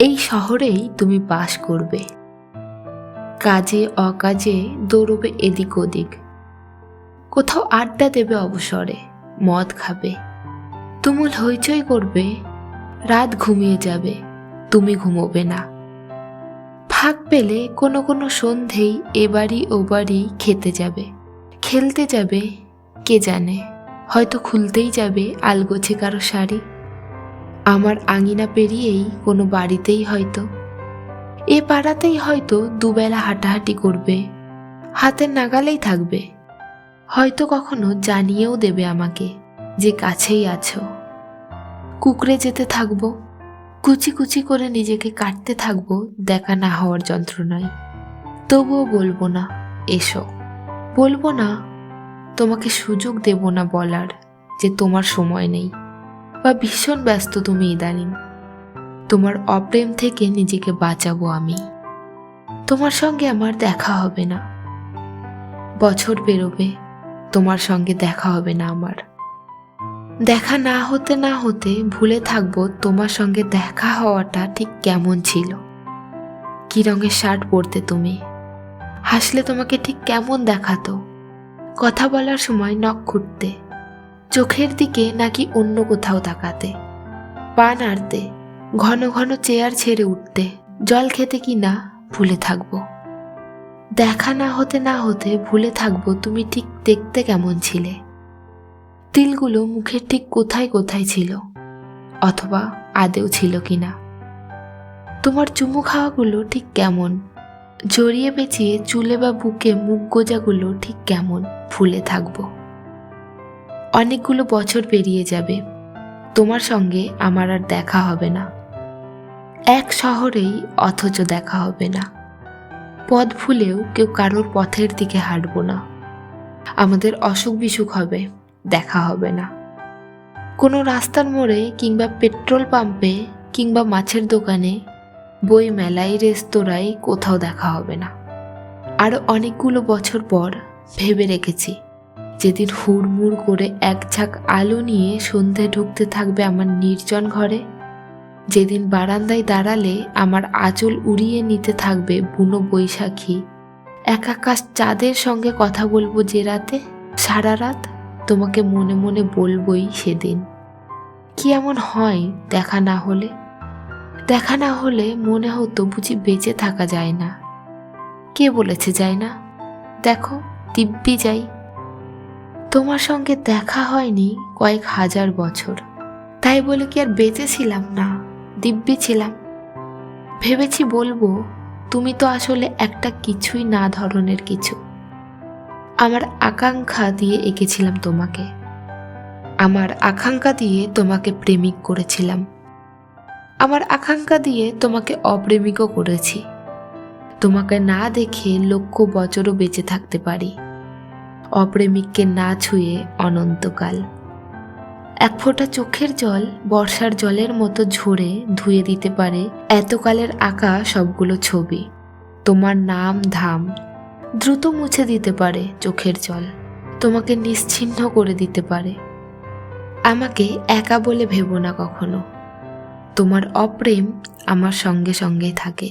এই শহরেই তুমি বাস করবে, কাজে অকাজে দৌড়বে এদিক ওদিক, কোথাও আড্ডা দেবে অবসরে, মদ খাবে, তুমুল হইচই করবে, রাত ঘুমিয়ে যাবে, তুমি ঘুমোবে না। ফাঁক পেলে কোনো কোনো সন্ধেই এ বাড়ি ও বাড়ি খেতে যাবে, খেলতে যাবে, কে জানে হয়তো খুলতেই যাবে আলগোছে কারো শাড়ি। আমার আঙিনা পেরিয়েই কোনো বাড়িতেই হয়তো, এ পাড়াতেই হয়তো দুবেলা হাঁটাহাঁটি করবে, হাতের নাগালেই থাকবে, হয়তো কখনো জানিয়েও দেবে আমাকে যে কাছেই আছো। কুকড়ে যেতে থাকবো, কুচি কুচি করে নিজেকে কাটতে থাকবো দেখা না হওয়ার যন্ত্রণায়। তবুও বলবো না এসো, বলবো না, তোমাকে সুযোগ দেব না বলার যে তোমার সময় নেই বা ভীষণ ব্যস্ত তুমি ইদানিং। তোমার অপ্রেম থেকে নিজেকে বাঁচাবো আমি। তোমার সঙ্গে আমার দেখা হবে না, বছর বেরোবে, তোমার সঙ্গে দেখা হবে না আমার। দেখা না হতে না হতে ভুলে থাকবো তোমার সঙ্গে দেখা হওয়াটা ঠিক কেমন ছিল। কি রঙের শার্ট পরতে তুমি, হাসলে তোমাকে ঠিক কেমন দেখাতো, কথা বলার সময় নখ খুঁটতে, চোখের দিকে নাকি অন্য কোথাও তাকাতে, পা নাড়তে, ঘন ঘন চেয়ার ছেড়ে উঠতে, জল খেতে কি না ভুলে থাকবো। দেখা না হতে ভুলে থাকবো তুমি ঠিক দেখতে কেমন ছিলে, তিলগুলো মুখের ঠিক কোথায় কোথায় ছিল, অথবা আদেও ছিল কিনা। তোমার চুমু খাওয়াগুলো ঠিক কেমন, জড়িয়ে পেঁচিয়ে চুলে বা বুকে মুখ গোজাগুলো ঠিক কেমন ভুলে থাকবো। অনেকগুলো বছর পেরিয়ে যাবে, তোমার সঙ্গে আমার আর দেখা হবে না। এক শহরেই অথচ দেখা হবে না। পথ ভুলেও কেউ কারোর পথের দিকে হাঁটবো না। আমাদের অসুখ বিসুখ হবে, দেখা হবে না। কোনো রাস্তার মোড়ে কিংবা পেট্রোল পাম্পে কিংবা মাছের দোকানে, বই মেলায়, রেস্তোরাঁয় কোথাও দেখা হবে না। আরও অনেকগুলো বছর পর ভেবে রেখেছি, যেদিন হুড়মুড় করে এক ঝাঁক আলো নিয়ে সন্ধে ঢুকতে থাকবে আমার নির্জন ঘরে, যেদিন বারান্দায় দাঁড়ালে আমার আঁচল উড়িয়ে নিতে থাকবে বুনো বৈশাখী, এক আকাশ চাঁদের সঙ্গে কথা বলবো যে রাতে, সারা রাত তোমাকে মনে মনে বলবই সেদিন। কি এমন হয় দেখা না হলে? দেখা না হলে মনে হতো বুঝি বেঁচে থাকা যায় না। কে বলেছে যায় না? দেখো দিব্যি যাই। তোমার সঙ্গে দেখা হয়নি কয়েক হাজার বছর, তাই বলে কি আর বেঁচে ছিলাম না? দিব্যি ছিলাম। ভেবেছি বলবো, তুমি তো আসলে একটা কিছুই না ধরনের কিছু। আমার আকাঙ্ক্ষা দিয়ে এঁকেছিলাম তোমাকে, আমার আকাঙ্ক্ষা দিয়ে তোমাকে প্রেমিক করেছিলাম, আমার আকাঙ্ক্ষা দিয়ে তোমাকে অপ্রেমিকও করেছি। তোমাকে না দেখে লক্ষ বছরও বেঁচে থাকতে পারি, অপ্রেমিককে না ছুঁয়ে অনন্তকাল। এক ফোঁটা চোখের জল বর্ষার জলের মতো ঝরে ধুয়ে দিতে পারে এতকালের আঁকা সবগুলো ছবি। তোমার নাম ধাম দ্রুত মুছে দিতে পারে চোখের জল, তোমাকে নিশ্চিহ্ন করে দিতে পারে। আমাকে একা বলে ভেবো না কখনো, তোমার অপ্রেম আমার সঙ্গে সঙ্গে থাকে।